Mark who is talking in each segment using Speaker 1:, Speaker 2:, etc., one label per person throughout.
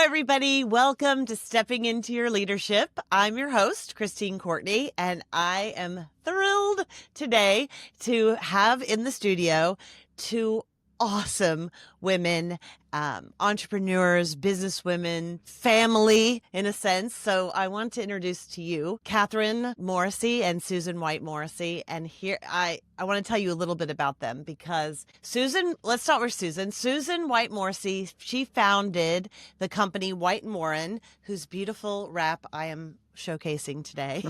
Speaker 1: everybody. Welcome to Stepping Into Your Leadership. I'm your host, Christine Courtney, and I am thrilled today to have in the studio two awesome women, entrepreneurs, businesswomen, family in a sense. So I want to introduce to you Catherine Morrissey and Susan White Morrissey. And here I want to tell you a little bit about them because let's start with Susan. Susan White Morrissey, she founded the company White Morrissey, whose beautiful wrap I am showcasing today.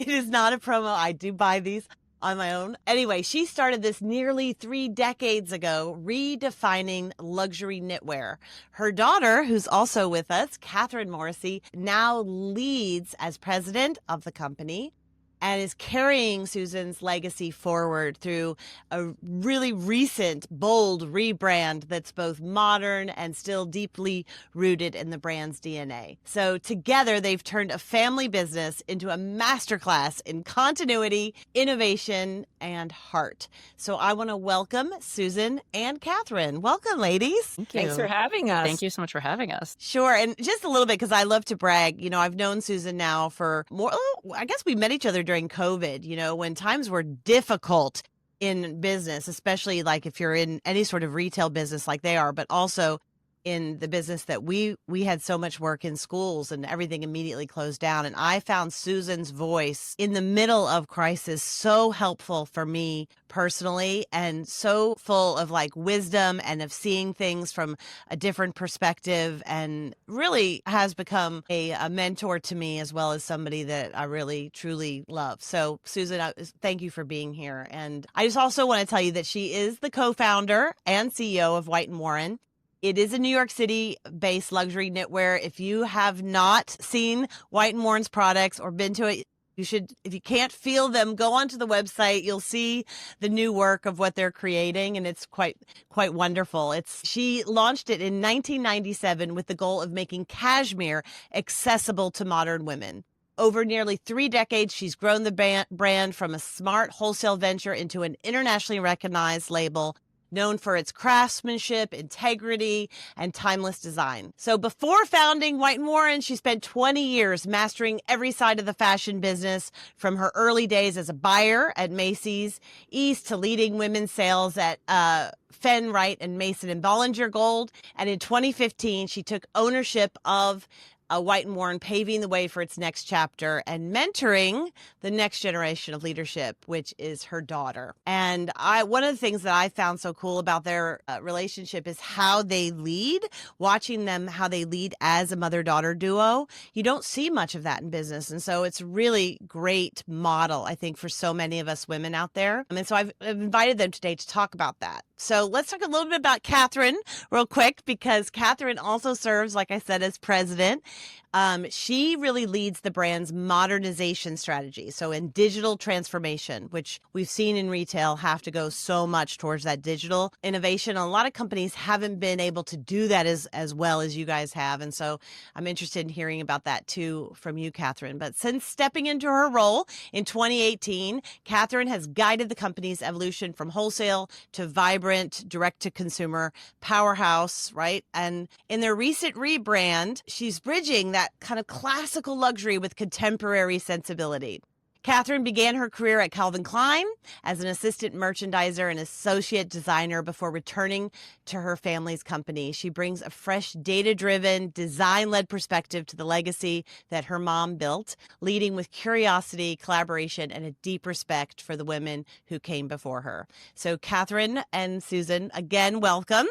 Speaker 1: It is not a promo. I do buy these on my own. Anyway, she started this nearly 3 decades ago, redefining luxury knitwear. Her daughter, who's also with us, Catherine Morrissey, now leads as president of the company and is carrying Susan's legacy forward through a really recent, bold rebrand that's both modern and still deeply rooted in the brand's DNA. So together, they've turned a family business into a masterclass in continuity, innovation, and heart. So I want to welcome Susan and Catherine. Welcome, ladies.
Speaker 2: Thank you.
Speaker 3: Thanks for having us.
Speaker 2: Thank you so much for having us.
Speaker 1: Sure. And just a little bit, because I love to brag, I've known Susan now for I guess we met each other during COVID, when times were difficult in business, especially like if you're in any sort of retail business like they are, but also in the business that we had so much work in schools and everything immediately closed down. And I found Susan's voice in the middle of crisis so helpful for me personally and so full of like wisdom and of seeing things from a different perspective, and really has become a mentor to me as well as somebody that I really truly love. So Susan, thank you for being here. And I just also want to tell you that she is the co-founder and CEO of White Morrissey. It is a New York City-based luxury knitwear. If you have not seen White Morrissey's products or been to it, you should. If you can't feel them, go onto the website. You'll see the new work of what they're creating, and it's quite wonderful. She launched it in 1997 with the goal of making cashmere accessible to modern women. Over nearly 3 decades, she's grown the brand from a smart wholesale venture into an internationally recognized label known for its craftsmanship, integrity, and timeless design. So before founding White Morrissey, she spent 20 years mastering every side of the fashion business, from her early days as a buyer at Macy's East to leading women's sales at Fenn, Wright, and Mason and Bollinger Gold. And in 2015, she took ownership of White Morrissey, paving the way for its next chapter and mentoring the next generation of leadership, which is her daughter. And one of the things that I found so cool about their relationship is how they lead, watching them, how they lead as a mother-daughter duo. You don't see much of that in business. And so it's a really great model, I think, for so many of us women out there. And so I've invited them today to talk about that. So let's talk a little bit about Catherine real quick, because Catherine also serves, like I said, as president. She really leads the brand's modernization strategy. So in digital transformation, which we've seen in retail have to go so much towards that digital innovation. A lot of companies haven't been able to do that as well as you guys have. And so I'm interested in hearing about that too from you, Catherine. But since stepping into her role in 2018, Catherine has guided the company's evolution from wholesale to vibrant direct-to-consumer powerhouse, right? And in their recent rebrand, she's bridging that kind of classical luxury with contemporary sensibility. Catherine began her career at Calvin Klein as an assistant merchandiser and associate designer before returning to her family's company. She brings a fresh, data-driven, design-led perspective to the legacy that her mom built, leading with curiosity, collaboration, and a deep respect for the women who came before her. So Catherine and Susan, again, welcome.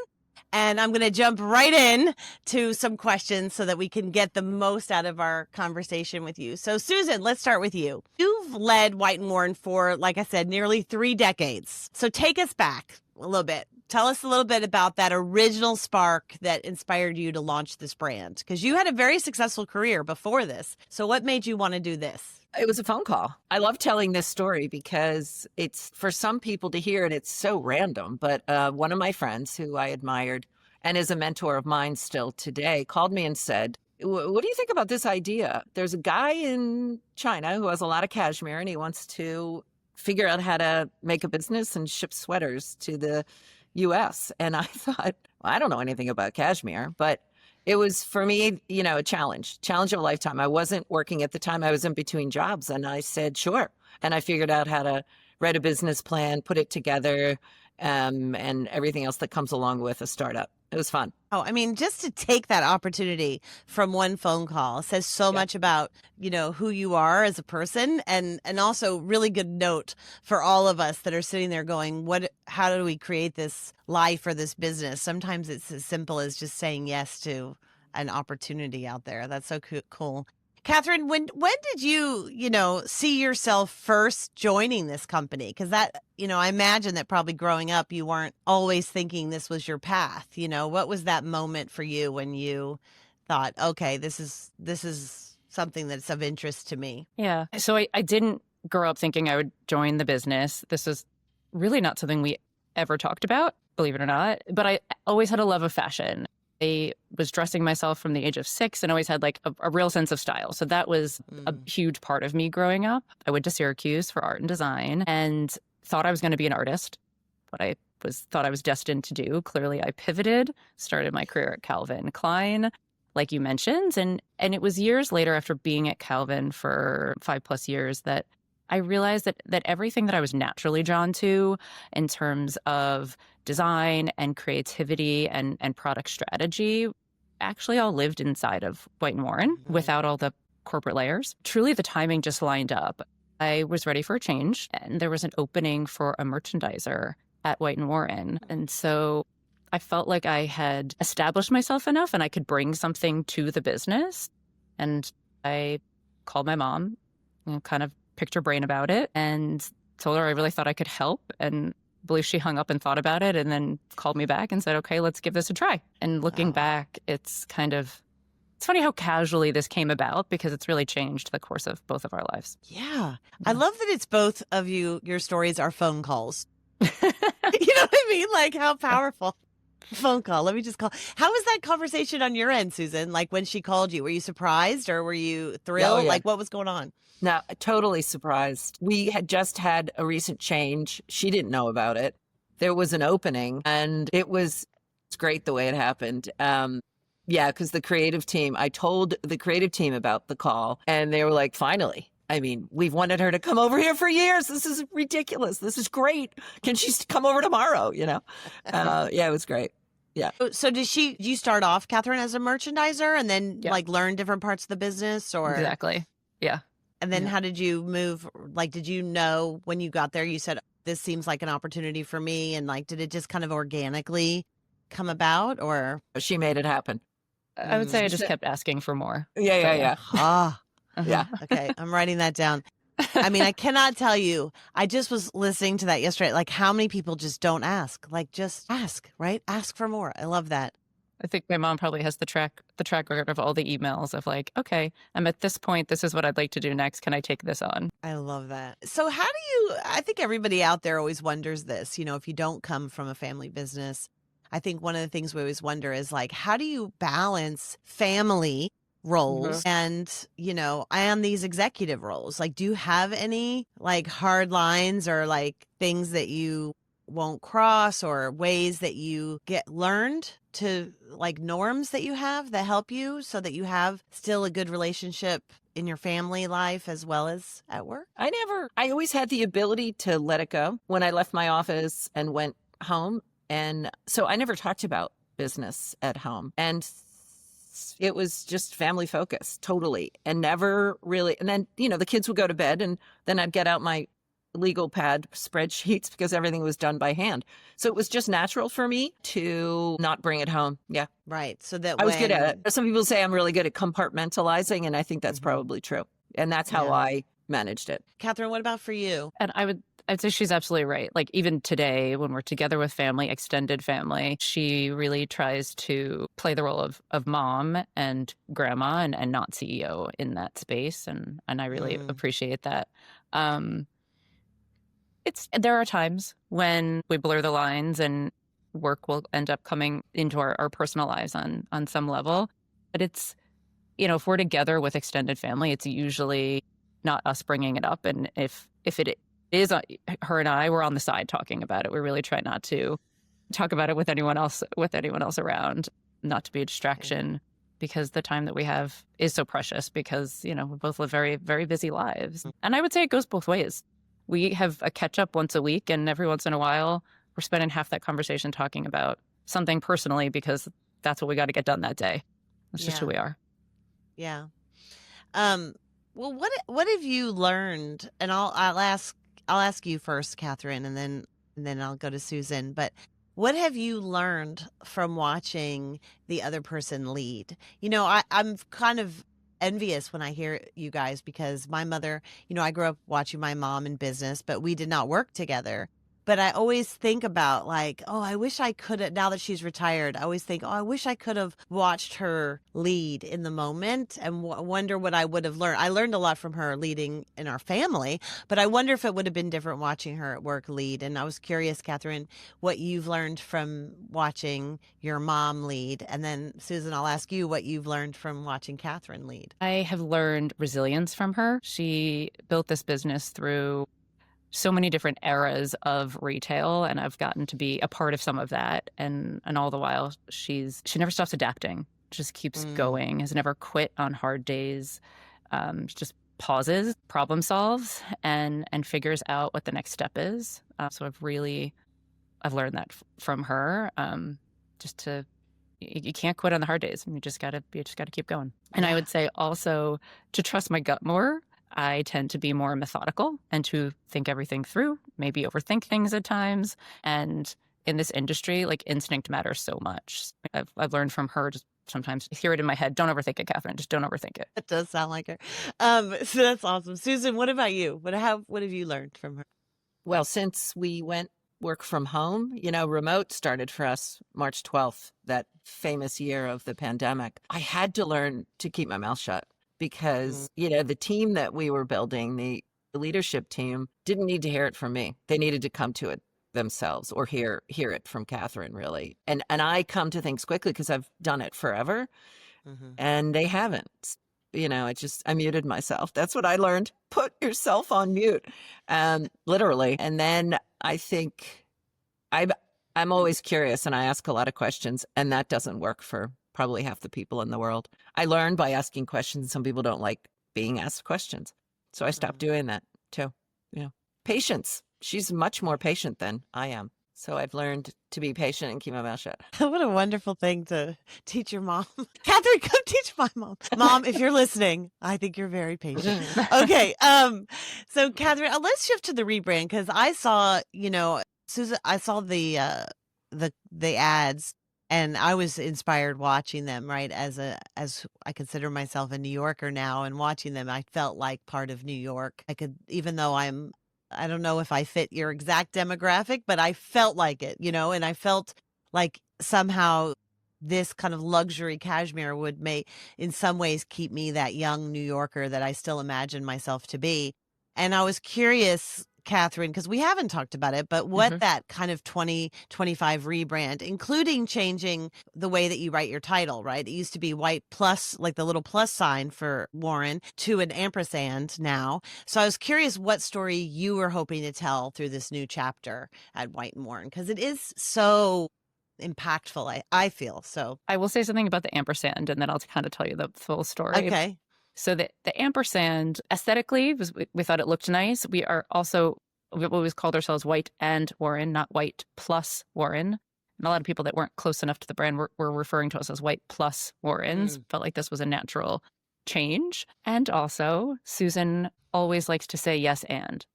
Speaker 1: And I'm going to jump right in to some questions so that we can get the most out of our conversation with you. So Susan, let's start with you. You've led White Morrissey for, like I said, nearly 3 decades. So take us back a little bit. Tell us a little bit about that original spark that inspired you to launch this brand, because you had a very successful career before this. So what made you want to do this?
Speaker 3: It was a phone call. I love telling this story because it's for some people to hear, and it's so random. But one of my friends who I admired and is a mentor of mine still today called me and said, what do you think about this idea? There's a guy in China who has a lot of cashmere and he wants to figure out how to make a business and ship sweaters to the US. And I thought, well, I don't know anything about cashmere, but It was for me, a challenge of a lifetime. I wasn't working at the time. I was in between jobs and I said, sure. And I figured out how to write a business plan, put it together, and everything else that comes along with a startup. It was fun.
Speaker 1: Oh, I mean, just to take that opportunity from one phone call says so
Speaker 3: Yeah.
Speaker 1: much about, who you are as a person, and also really good note for all of us that are sitting there going, how do we create this life or this business? Sometimes it's as simple as just saying yes to an opportunity out there. That's so cool. Catherine, when did you, see yourself first joining this company? Because that, I imagine that probably growing up, you weren't always thinking this was your path. What was that moment for you when you thought, okay, this is something that's of interest to me?
Speaker 2: Yeah. So I didn't grow up thinking I would join the business. This was really not something we ever talked about, believe it or not. But I always had a love of fashion. I was dressing myself from the age of 6 and always had like a real sense of style. So that was a huge part of me growing up. I went to Syracuse for art and design and thought I was going to be an artist, what I thought I was destined to do. Clearly, I pivoted, started my career at Calvin Klein, like you mentioned. And it was years later after being at Calvin for 5+ years that I realized that everything that I was naturally drawn to in terms of design and creativity and product strategy actually all lived inside of White Morrissey without all the corporate layers. Truly, the timing just lined up. I was ready for a change, and there was an opening for a merchandiser at White Morrissey. And so I felt like I had established myself enough and I could bring something to the business. And I called my mom and kind of picked her brain about it and told her I really thought I could help, and I believe she hung up and thought about it and then called me back and said, okay, let's give this a try. And looking back, it's funny how casually this came about because it's really changed the course of both of our lives.
Speaker 1: Yeah. I love that it's both of you. Your stories are phone calls. You know what I mean? Like, how powerful. Phone call. Let me just call. How was that conversation on your end, Susan? Like, when she called you, were you surprised or were you thrilled?
Speaker 3: Oh, yeah.
Speaker 1: Like, what was going on?
Speaker 3: No, totally surprised. We had just had a recent change. She didn't know about it. There was an opening and it's great the way it happened. Yeah, because the creative team, I told the creative team about the call and they were like, finally. I mean, we've wanted her to come over here for years. This is ridiculous. This is great. Can she come over tomorrow? Yeah, it was great. Yeah.
Speaker 1: So did you start off, Catherine, as a merchandiser and then like learn different parts of the business or?
Speaker 2: Exactly. Yeah.
Speaker 1: And then how did you move? Like, did you know when you got there, you said, this seems like an opportunity for me? And like, did it just kind of organically come about or?
Speaker 3: She made it happen.
Speaker 2: I would say I just kept asking for more.
Speaker 3: Yeah.
Speaker 1: Ah.
Speaker 3: Yeah.
Speaker 1: Okay. I'm writing that down. I mean, I cannot tell you. I just was listening to that yesterday. Like, how many people just don't ask? Like, just ask, right? Ask for more. I love that.
Speaker 2: I think my mom probably has the track record of all the emails of like, okay, I'm at this point. This is what I'd like to do next. Can I take this on?
Speaker 1: I love that. So I think everybody out there always wonders this, if you don't come from a family business, I think one of the things we always wonder is like, how do you balance family roles and, and these executive roles? Like, do you have any like hard lines or like things that you won't cross or ways that you get learned to like norms that you have that help you so that you have still a good relationship in your family life as well as at work?
Speaker 3: I always had the ability to let it go when I left my office and went home. And so I never talked about business at home. And it was just family focused, totally. And never really. And then, the kids would go to bed and then I'd get out my legal pad spreadsheets because everything was done by hand. So it was just natural for me to not bring it home. Yeah.
Speaker 1: Right. So that
Speaker 3: I was good at it. Some people say I'm really good at compartmentalizing, and I think that's probably true. And that's how I managed it.
Speaker 1: Catherine, what about for you?
Speaker 2: And I'd say she's absolutely right. Like even today, when we're together with family, extended family, she really tries to play the role of mom and grandma and not CEO in that space. And I really appreciate that. There are times when we blur the lines and work will end up coming into our personal lives on some level. But it's, if we're together with extended family, it's usually not us bringing it up. And if it is her and I, we're on the side talking about it. We really try not to talk about it with anyone else around, not to be a distraction. because the time that we have is so precious because, we both live very, very busy lives. And I would say it goes both ways. We have a catch up once a week, and every once in a while, we're spending half that conversation talking about something personally because that's what we got to get done that day. That's just who we are.
Speaker 1: Yeah. Well, what have you learned? And I'll ask you first, Catherine, and then I'll go to Susan. But what have you learned from watching the other person lead? I'm kind of envious when I hear you guys because my mother, I grew up watching my mom in business, but we did not work together. But I always think about like, oh, I wish I could have, now that she's retired, I always think, oh, I wish I could have watched her lead in the moment and wonder what I would have learned. I learned a lot from her leading in our family, but I wonder if it would have been different watching her at work lead. And I was curious, Catherine, what you've learned from watching your mom lead. And then Susan, I'll ask you what you've learned from watching Catherine lead.
Speaker 2: I have learned resilience from her. She built this business through so many different eras of retail, and I've gotten to be a part of some of that. And all the while, she never stops adapting, just keeps going, has never quit on hard days, just pauses, problem solves, and figures out what the next step is. So I've learned that from her. You can't quit on the hard days. You just gotta keep going. And I would say also to trust my gut more. I tend to be more methodical and to think everything through, maybe overthink things at times. And in this industry, like instinct matters so much. I've learned from her just sometimes hear it in my head. Don't overthink it, Catherine. Just don't overthink it.
Speaker 1: It does sound like her. So that's awesome. Susan, what about you? What have you learned from her?
Speaker 3: Well, since we went work from home, remote started for us March 12th, that famous year of the pandemic. I had to learn to keep my mouth shut. Because, the team that we were building, the leadership team, didn't need to hear it from me. They needed to come to it themselves or hear it from Catherine, really. And I come to things quickly because I've done it forever. And they haven't. I muted myself. That's what I learned. Put yourself on mute, literally. And then I think I'm always curious and I ask a lot of questions, and that doesn't work for probably half the people in the world. I learned by asking questions. Some people don't like being asked questions. So I stopped doing that too. Patience. She's much more patient than I am. So I've learned to be patient and keep my mouth shut.
Speaker 1: What a wonderful thing to teach your mom. Catherine, come teach my mom. Mom, if you're listening, I think you're very patient. Okay. So Catherine, let's shift to the rebrand because I saw, Susan, I saw the ads. And I was inspired watching them, right? As I consider myself a New Yorker now, and watching them, I felt like part of New York. Even though I don't know if I fit your exact demographic, but I felt like it, and I felt like somehow this kind of luxury cashmere would in some ways, keep me that young New Yorker that I still imagine myself to be. And I was curious, Catherine, because we haven't talked about it, but what that kind of 2025 rebrand, including changing the way that you write your title, right? It used to be white plus, like the little plus sign for Warren, to an ampersand now. So I was curious what story you were hoping to tell through this new chapter at White and Warren, because it is so impactful, I feel. So
Speaker 2: I will say something about the ampersand, and then I'll kind of tell you the full story.
Speaker 1: Okay.
Speaker 2: So the ampersand, aesthetically, we thought it looked nice. We've always called ourselves White and Warren, not White plus Warren. And a lot of people that weren't close enough to the brand were referring to us as White plus Warrens. Felt like this was a natural change. And also, Susan always likes to say yes and,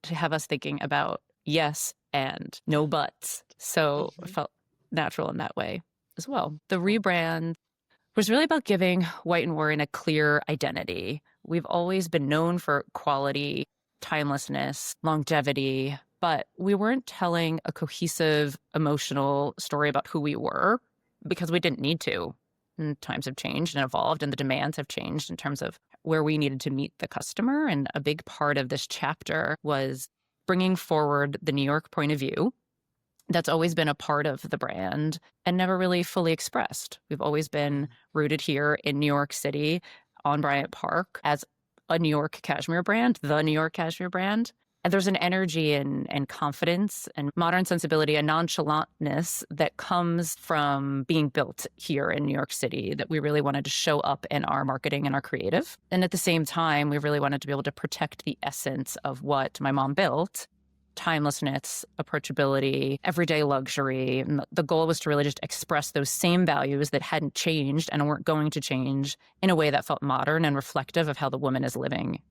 Speaker 2: to have us thinking about yes and, no buts. So it felt natural in that way as well. The rebrand was really about giving White and Warren a clear identity. We've always been known for quality, timelessness, longevity, but we weren't telling a cohesive, emotional story about who we were because we didn't need to. And times have changed and evolved, and the demands have changed in terms of where we needed to meet the customer. And a big part of this chapter was bringing forward the New York point of view. That's always been a part of the brand and never really fully expressed. We've always been rooted here in New York City on Bryant Park as a New York cashmere brand, the New York cashmere brand. And there's an energy and confidence and modern sensibility and nonchalantness that comes from being built here in New York City that we really wanted to show up in our marketing and our creative. And at the same time, we really wanted to be able to protect the essence of what my mom built: timelessness, approachability, everyday luxury. And the goal was to really just express those same values that hadn't changed and weren't going to change in a way that felt modern and reflective of how the woman is living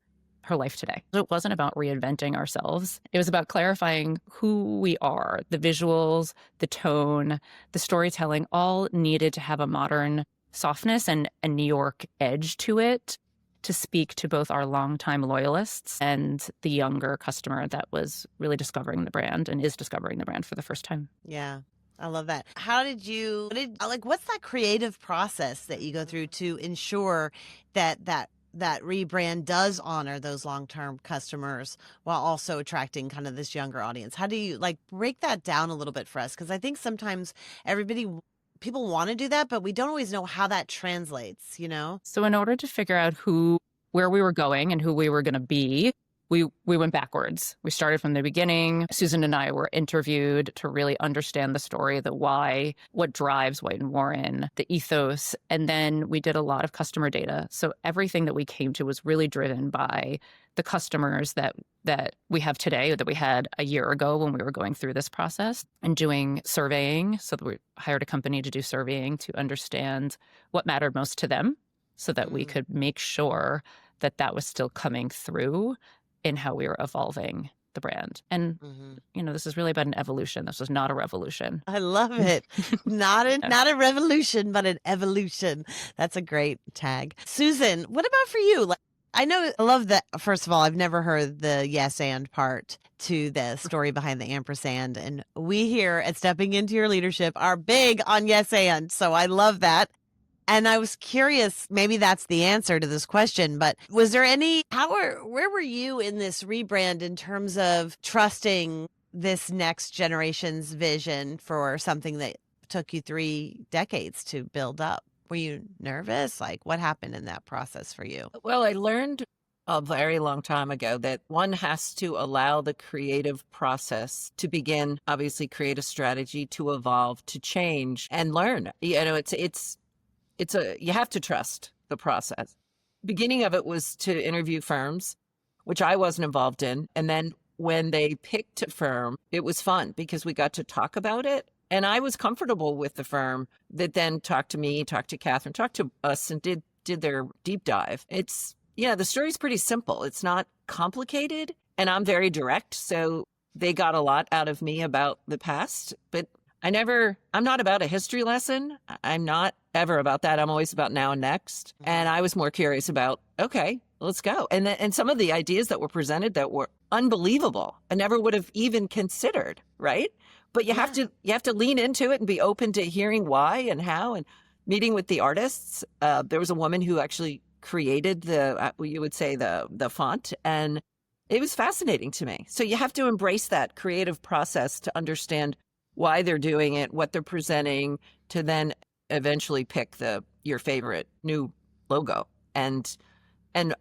Speaker 2: her life today. It wasn't about reinventing ourselves. It was about clarifying who we are. The visuals, the tone, the storytelling all needed to have a modern softness and a New York edge to it to speak to both our longtime loyalists and the younger customer that was really discovering the brand and is discovering the brand for the first time.
Speaker 1: Yeah. I love that. What's that creative process that you go through to ensure that rebrand does honor those long-term customers while also attracting kind of this younger audience? How do you break that down a little bit for us? Because I think sometimes people want to do that, but we don't always know how that translates,
Speaker 2: So in order to figure out where we were going and who we were going to be, we went backwards. We started from the beginning. Susan and I were interviewed to really understand the story, the why, what drives White and Warren, the ethos. And then we did a lot of customer data. So everything that we came to was really driven by the customers that we have today, that we had a year ago when we were going through this process and doing surveying. So that we hired a company to do surveying to understand what mattered most to them so that we could make sure that was still coming through in how we were evolving the brand. And, this is really about an evolution. This was not a revolution.
Speaker 1: I love it. Not a revolution, but an evolution. That's a great tag. Susan, what about for you? I love that. First of all, I've never heard the yes and part to the story behind the ampersand. And we here at Stepping Into Your Leadership are big on yes and. So I love that. And I was curious, maybe that's the answer to this question, but was there where were you in this rebrand in terms of trusting this next generation's vision for something that took you 3 decades to build up? Were you nervous? What happened in that process for you?
Speaker 3: Well, I learned a very long time ago that one has to allow the creative process to begin, obviously create a strategy, to evolve, to change and learn. You have to trust the process. Beginning of it was to interview firms, which I wasn't involved in. And then when they picked a firm, it was fun because we got to talk about it. And I was comfortable with the firm that then talked to me, talked to Catherine, talked to us and did their deep dive. The story's pretty simple. It's not complicated and I'm very direct. So they got a lot out of me about the past, but I'm not about a history lesson. I'm not ever about that. I'm always about now and next. And I was more curious about, okay, let's go. And some of the ideas that were presented that were unbelievable, I never would have even considered, right? But you have to lean into it and be open to hearing why and how and meeting with the artists. There was a woman who actually created the font, and it was fascinating to me. So you have to embrace that creative process to understand why they're doing it, what they're presenting, to then eventually pick your favorite new logo and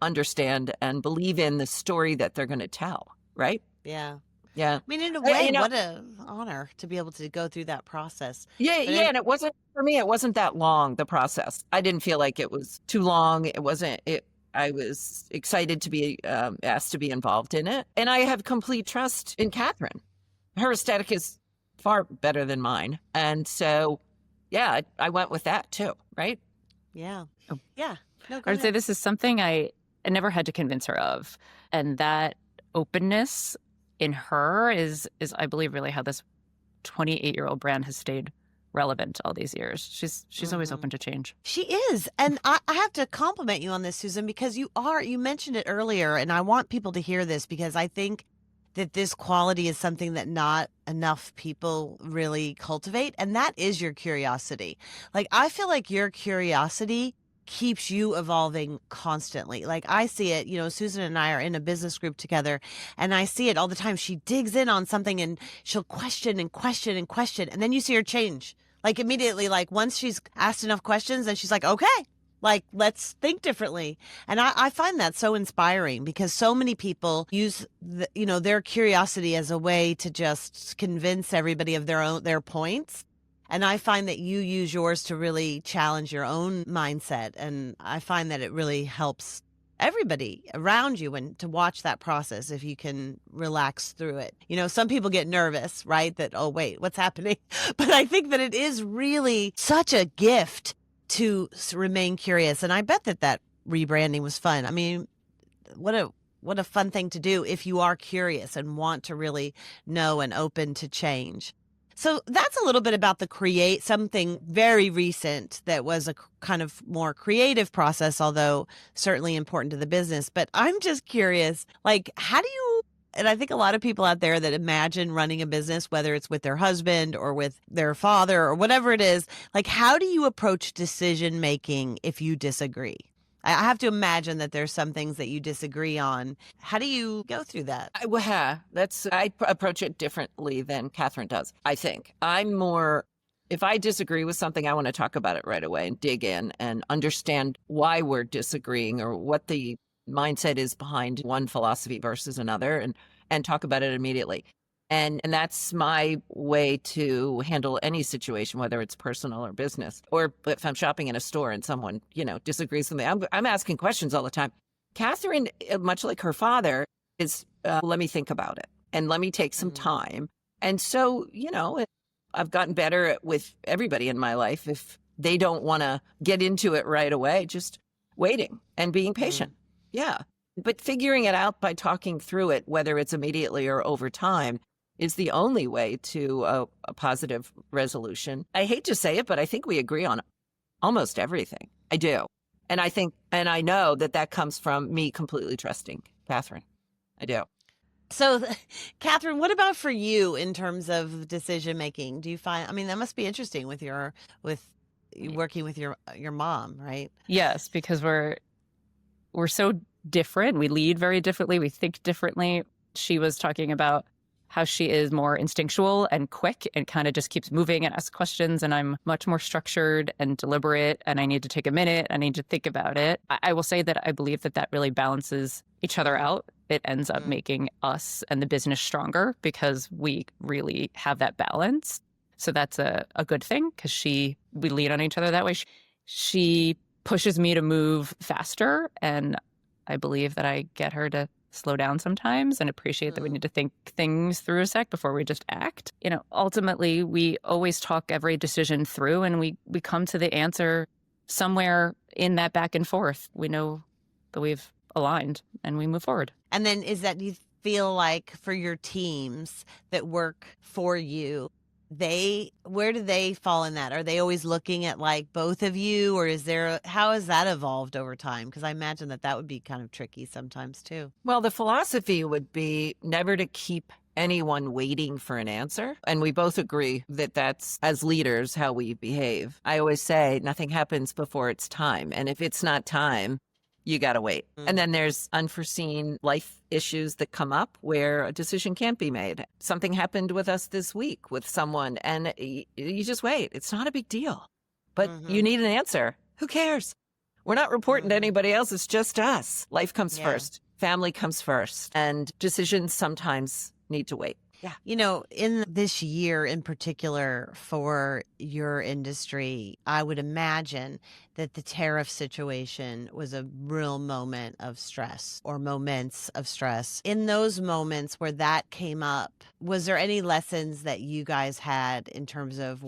Speaker 3: understand and believe in the story that they're going to tell, right?
Speaker 1: Yeah.
Speaker 3: Yeah.
Speaker 1: I mean, in a way, what an honor to be able to go through that process.
Speaker 3: Yeah. And it wasn't, for me, it wasn't that long, the process. I didn't feel like it was too long. I was excited to be asked to be involved in it. And I have complete trust in Catherine. Her aesthetic is far better than mine. And so, yeah, I went with that too, right?
Speaker 1: Yeah. Yeah. No,
Speaker 2: I would say this is something I never had to convince her of. And that openness in her is I believe really how this 28-year-old brand has stayed relevant all these years. She's always open to change.
Speaker 1: She is. And I have to compliment you on this, Susan, because you mentioned it earlier, and I want people to hear this because I think that this quality is something that not enough people really cultivate, and that is your curiosity. I feel like your curiosity keeps you evolving constantly. I see it, Susan and I are in a business group together, and I see it all the time. She digs in on something and she'll question and question and question, and then you see her change. Immediately, once she's asked enough questions, then she's like, okay, Like, let's think differently. And I find that so inspiring because so many people use their curiosity as a way to just convince everybody of their points. And I find that you use yours to really challenge your own mindset. And I find that it really helps everybody around you and to watch that process if you can relax through it. Some people get nervous, right? That, oh, wait, what's happening? But I think that it is really such a gift to remain curious. And I bet that rebranding was fun. I mean, what a fun thing to do if you are curious and want to really know and open to change. So that's a little bit about something very recent that was a kind of more creative process, although certainly important to the business. But I'm just curious, like, how do you, and I think a lot of people out there that imagine running a business, whether it's with their husband or with their father or whatever it is, like, how do you approach decision making if you disagree? I have to imagine that there's some things that you disagree on. How do you go through that?
Speaker 3: I approach it differently than Catherine does, I think. If I disagree with something, I want to talk about it right away and dig in and understand why we're disagreeing or what the mindset is behind one philosophy versus another and talk about it immediately. And that's my way to handle any situation, whether it's personal or business, or if I'm shopping in a store and someone, disagrees with me. I'm asking questions all the time. Catherine, much like her father, is let me think about it and let me take some time. And so, I've gotten better with everybody in my life. If they don't want to get into it right away, just waiting and being patient. Yeah. But figuring it out by talking through it, whether it's immediately or over time, is the only way to a positive resolution. I hate to say it, but I think we agree on almost everything. I do. And I know that comes from me completely trusting Catherine. I do.
Speaker 1: So, Catherine, what about for you in terms of decision making? Do you find, I mean, that must be interesting with working with your mom, right?
Speaker 2: Yes, because we're so different. We lead very differently. We think differently. She was talking about how she is more instinctual and quick and kind of just keeps moving and asks questions. And I'm much more structured and deliberate. And I need to take a minute. I need to think about it. I will say that I believe that really balances each other out. It ends up making us and the business stronger because we really have that balance. So that's a good thing because we lean on each other that way. She pushes me to move faster. And I believe that I get her to slow down sometimes and appreciate that we need to think things through a sec before we just act. Ultimately, we always talk every decision through and we come to the answer somewhere in that back and forth. We know that we've aligned and we move forward.
Speaker 1: And then do you feel like for your teams that work for you, where do they fall in that? Are they always looking at like both of you, or how has that evolved over time? Because I imagine that would be kind of tricky sometimes too.
Speaker 3: Well, the philosophy would be never to keep anyone waiting for an answer. And we both agree that that's, as leaders, how we behave. I always say nothing happens before it's time. And if it's not time, you got to wait. And then there's unforeseen life issues that come up where a decision can't be made. Something happened with us this week with someone and you just wait. It's not a big deal, but you need an answer. Who cares? We're not reporting to anybody else. It's just us. Life comes first. Family comes first. And decisions sometimes need to wait. Yeah.
Speaker 1: In this year in particular for your industry, I would imagine that the tariff situation was a real moment of stress or moments of stress. In those moments where that came up, was there any lessons that you guys had in terms of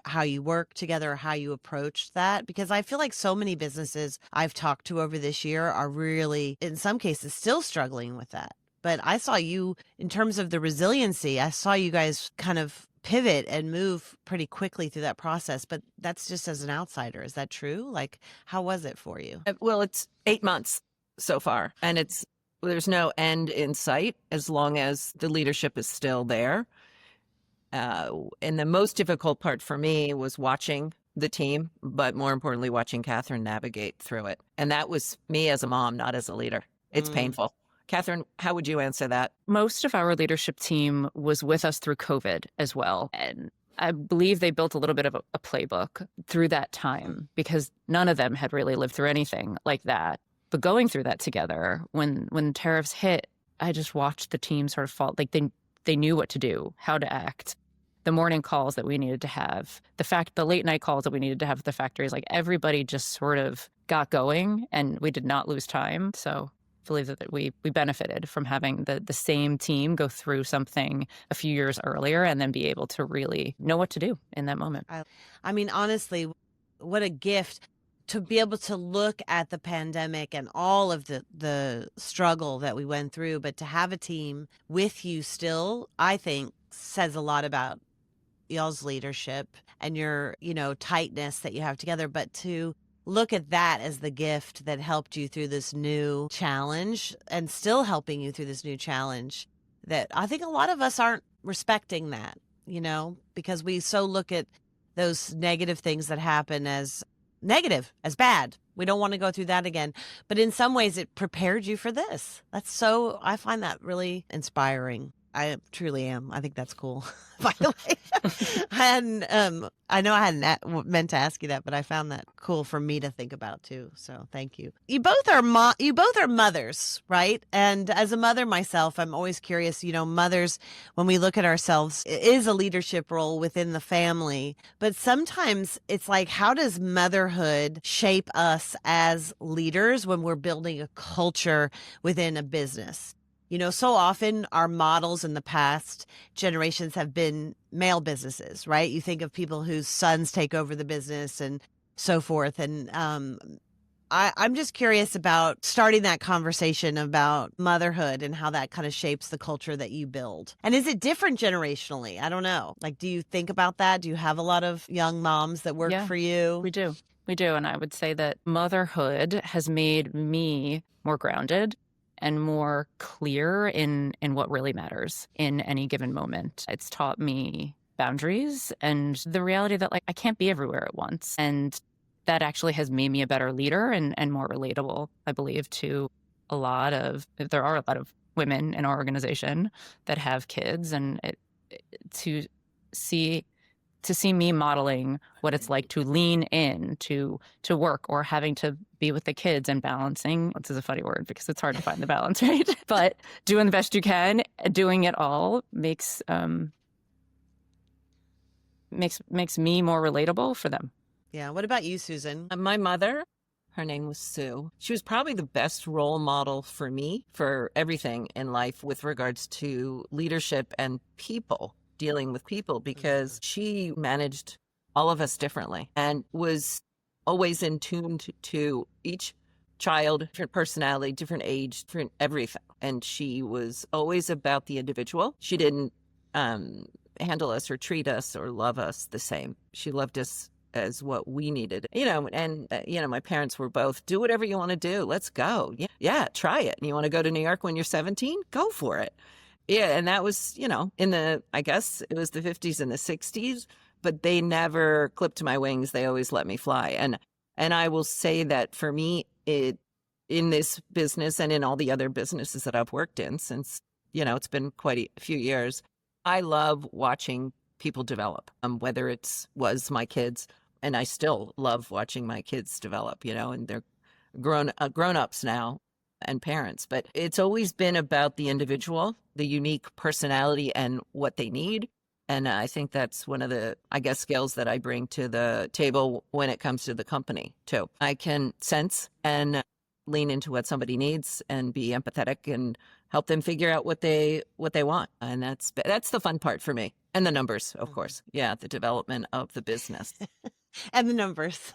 Speaker 1: how you work together, or how you approached that? Because I feel like so many businesses I've talked to over this year are really, in some cases, still struggling with that. But I saw you, in terms of the resiliency, I saw you guys kind of pivot and move pretty quickly through that process. But that's just as an outsider. Is that true? Like, how was it for you?
Speaker 3: Well, it's 8 months so far, and there's no end in sight as long as the leadership is still there. And the most difficult part for me was watching the team, but more importantly, watching Catherine navigate through it. And that was me as a mom, not as a leader. It's painful. Catherine, how would you answer that?
Speaker 2: Most of our leadership team was with us through COVID as well. And I believe they built a little bit of a playbook through that time because none of them had really lived through anything like that. But going through that together, when tariffs hit, I just watched the team sort of fall. Like they knew what to do, how to act. The morning calls that we needed to have, the late night calls that we needed to have at the factories, like everybody just sort of got going and we did not lose time. So I believe that we benefited from having the same team go through something a few years earlier and then be able to really know what to do in that moment.
Speaker 1: I mean, honestly, what a gift to be able to look at the pandemic and all of the struggle that we went through, but to have a team with you still, I think says a lot about y'all's leadership and your, tightness that you have together. But to look at that as the gift that helped you through this new challenge and still helping you through this new challenge, that I think a lot of us aren't respecting that, because we so look at those negative things that happen as negative, as bad. We don't want to go through that again. But in some ways, it prepared you for this. I find that really inspiring. I truly am. I think that's cool, by the way. I know I hadn't meant to ask you that, but I found that cool for me to think about too. So thank you. You both are mothers, right? And as a mother myself, I'm always curious, mothers, when we look at ourselves, it is a leadership role within the family, but sometimes it's like, how does motherhood shape us as leaders when we're building a culture within a business? So often our models in the past generations have been male businesses, right? You think of people whose sons take over the business and so forth. And I'm just curious about starting that conversation about motherhood and how that kind of shapes the culture that you build. And is it different generationally? I don't know. Like, do you think about that? Do you have a lot of young moms that work for you?
Speaker 2: We do. We do. And I would say that motherhood has made me more grounded and more clear in what really matters in any given moment. It's taught me boundaries and the reality that I can't be everywhere at once. And that actually has made me a better leader and more relatable, I believe, to there are a lot of women in our organization that have kids, and to see me modeling what it's like to lean in to work or having to be with the kids and balancing. This is a funny word because it's hard to find the balance, right? But doing the best you can, doing it all makes me more relatable for them.
Speaker 1: Yeah. What about you, Susan?
Speaker 3: My mother, her name was Sue. She was probably the best role model for me for everything in life with regards to leadership and people. Dealing with people, because she managed all of us differently and was always in tune to each child, different personality, different age, different everything. And she was always about the individual. She didn't handle us or treat us or love us the same. She loved us as what we needed, and my parents were both, do whatever you want to do. Let's go. Yeah, try it. And you want to go to New York when you're 17? Go for it. Yeah, and that was, I guess it was the 50s and the 60s, but they never clipped my wings. They always let me fly. And I will say that for me, in this business and in all the other businesses that I've worked in since, it's been quite a few years, I love watching people develop, whether was my kids, and I still love watching my kids develop, and they're grown-ups now and parents, but it's always been about the individual, the unique personality and what they need. And I think that's one of the, skills that I bring to the table when it comes to the company too. I can sense and lean into what somebody needs and be empathetic and help them figure out what they want. And that's the fun part for me. And the numbers, of course. Yeah, the development of the business.
Speaker 1: And the numbers.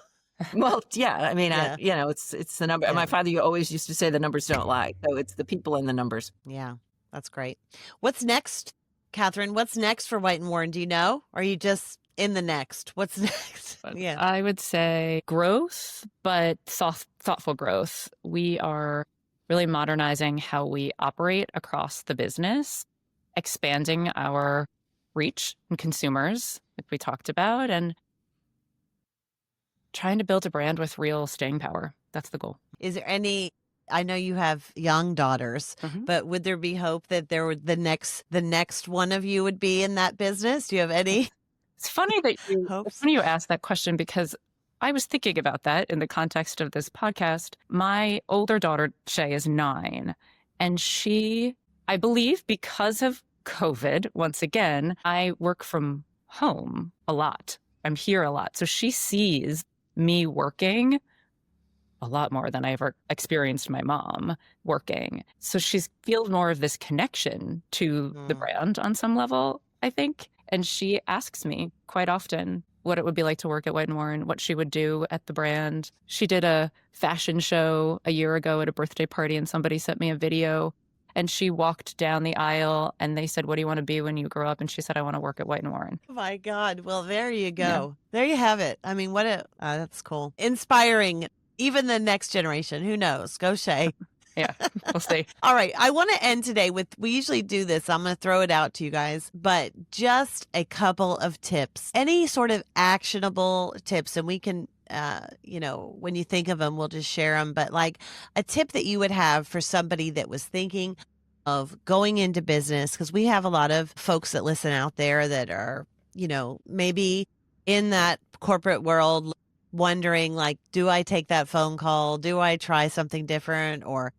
Speaker 3: Well, yeah. I mean, yeah. It's the number. Yeah. My father always used to say the numbers don't lie. So it's the people and the numbers.
Speaker 1: Yeah, that's great. What's next, Catherine? What's next for White & Warren? Do you know? Or are you just in the next? What's next? Yeah,
Speaker 2: I would say growth, but thoughtful growth. We are really modernizing how we operate across the business, expanding our reach and consumers, like we talked about, and trying to build a brand with real staying power. That's the goal.
Speaker 1: Is there any, I know you have young daughters, but would there be hope that the next one of you would be in that business? Do you have any?
Speaker 2: It's funny that
Speaker 1: Hopes.
Speaker 2: you asked that question because I was thinking about that in the context of this podcast. My older daughter, Shay, is 9, and I believe because of COVID, once again, I work from home a lot. I'm here a lot. So she sees me working a lot more than I ever experienced my mom working. So she feels more of this connection to the brand on some level, I think. And she asks me quite often what it would be like to work at White Warren, what she would do at the brand. She did a fashion show a year ago at a birthday party, and somebody sent me a video. And she walked down the aisle and they said, "What do you want to be when you grow up?" And she said, "I want to work at White Warren."
Speaker 1: Oh my God. Well, there you go.
Speaker 2: Yeah.
Speaker 1: There you have it. I mean, that's cool. Inspiring. Even the next generation. Who knows? Go Shay.
Speaker 2: Yeah, we'll see.
Speaker 1: All right. I want to end today we usually do this. I'm going to throw it out to you guys, but just a couple of tips, any sort of actionable tips. And we can, when you think of them, we'll just share them. But like a tip that you would have for somebody that was thinking of going into business, because we have a lot of folks that listen out there that are, maybe in that corporate world wondering like, do I take that phone call? Do I try something different? Or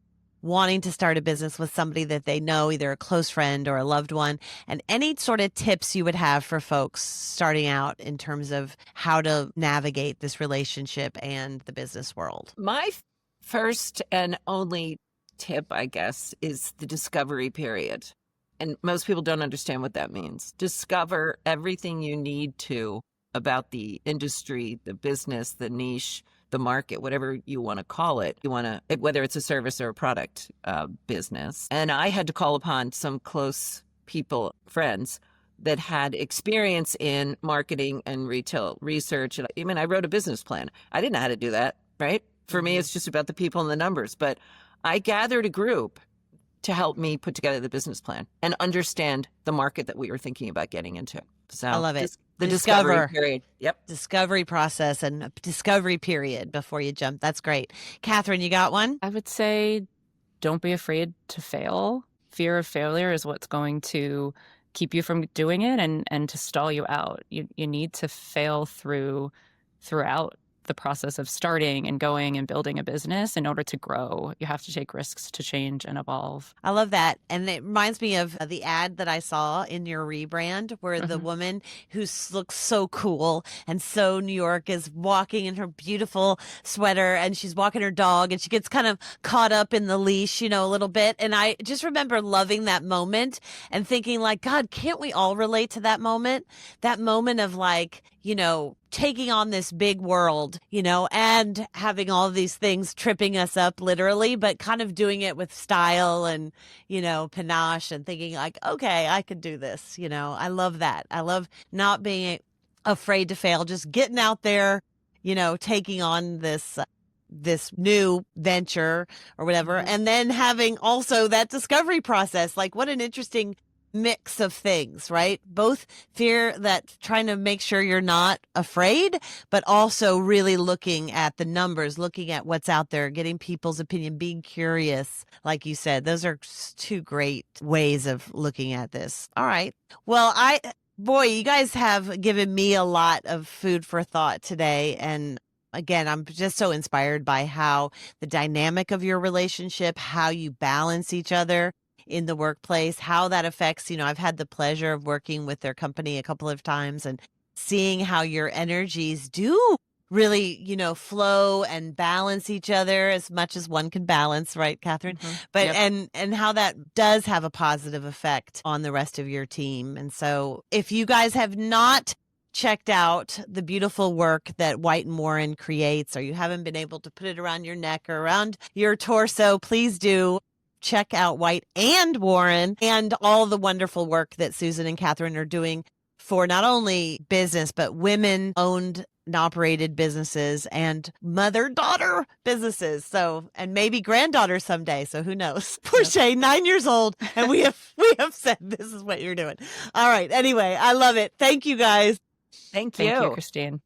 Speaker 1: wanting to start a business with somebody that they know, either a close friend or a loved one, and any sort of tips you would have for folks starting out in terms of how to navigate this relationship and the business world.
Speaker 3: My first and only tip, I guess, is the discovery period. And most people don't understand what that means. Discover everything you need to about the industry, the business, the niche, the market, whatever you want to call it. Whether it's a service or a product business. And I had to call upon some close people, friends that had experience in marketing and retail research. I mean, I wrote a business plan. I didn't know how to do that, right? For me, it's just about the people and the numbers. But I gathered a group to help me put together the business plan and understand the market that we were thinking about getting into. So
Speaker 1: I love it.
Speaker 3: The discovery period. Yep.
Speaker 1: Discovery process and a discovery period before you jump. That's great. Catherine, you got one?
Speaker 2: I would say don't be afraid to fail. Fear of failure is what's going to keep you from doing it and to stall you out. You need to fail throughout the process of starting and going and building a business in order to grow. You have to take risks to change and evolve.
Speaker 1: I love that. And it reminds me of the ad that I saw in your rebrand where the woman who looks so cool and so New York is walking in her beautiful sweater and she's walking her dog and she gets kind of caught up in the leash, a little bit. And I just remember loving that moment and thinking like, God, can't we all relate to that moment? That moment of like, taking on this big world, and having all these things tripping us up literally, but kind of doing it with style and, panache and thinking like, okay, I could do this. I love that. I love not being afraid to fail, just getting out there, taking on this new venture or whatever. And then having also that discovery process, like what an interesting mix of things, right? Both fear that trying to make sure you're not afraid, but also really looking at the numbers, looking at what's out there, getting people's opinion, being curious. Like you said, those are two great ways of looking at this. All right. Well, boy, you guys have given me a lot of food for thought today. And again, I'm just so inspired by how the dynamic of your relationship, how you balance each other in the workplace, how that affects, I've had the pleasure of working with their company a couple of times and seeing how your energies do really, flow and balance each other as much as one can balance, right, Catherine? But, and how that does have a positive effect on the rest of your team. And so if you guys have not checked out the beautiful work that White and Warren creates, or you haven't been able to put it around your neck or around your torso, please do. Check out White and Warren and all the wonderful work that Susan and Catherine are doing for not only business, but women-owned and operated businesses and mother-daughter businesses. So, and maybe granddaughter someday. So who knows? Poor Shay, 9 years old. And we have said this is what you're doing. All right. Anyway, I love it. Thank you guys.
Speaker 3: Thank you.
Speaker 2: Thank you, Christine.